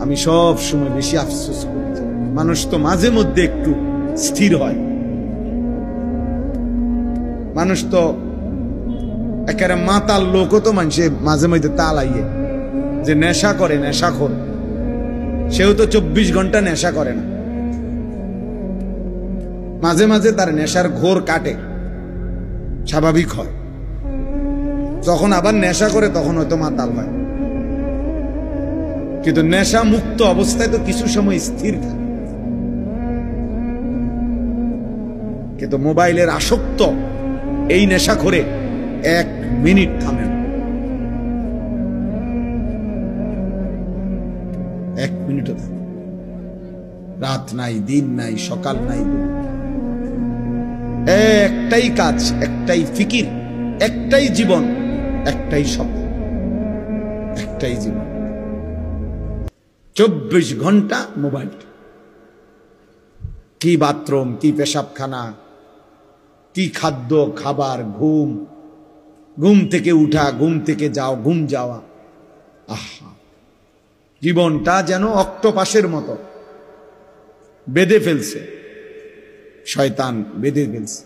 আমি সব সময় বেশি আফসোস করি, মানুষ তো মাঝে মধ্যে একটু স্থির হয়, মানুষ তো একেবারে মাতাল লোকও তো মানুষে মাঝে মধ্যে তালাইয়ে যে নেশা করে, নেশাখোর, সেও তো 24 ঘন্টা নেশা করে না, মাঝে মাঝে তার নেশার ঘোর কাটে, স্বাভাবিক হয়। যখন আবার নেশা করে তখন হয়তো মাতাল হয়, কিন্তু নেশা মুক্ত অবস্থায় তো কিছু সময় স্থির থাকে। কিন্তু মোবাইলের আসক্ত এই নেশা করে 1 মিনিট থামে না, 1 মিনিটও থাকে। রাত নাই, দিন নাই, সকাল নাই, একটাই কাজ, একটাই ফিকির, একটাই জীবন, একটাই স্বপ্ন, একটাই জীবন। 24 ঘন্টা মোবাইল। কি বাথরুম, কি পেশাবখানা, কি খাদ্য খাবার, ঘুম, ঘুম থেকে উঠা, ঘুম থেকে যাও, ঘুম যাওয়া। আহা, জীবনটা যেন অক্টোপাসের মতো বেঁধে ফেলছে, শয়তান বেঁধে ফেলছে।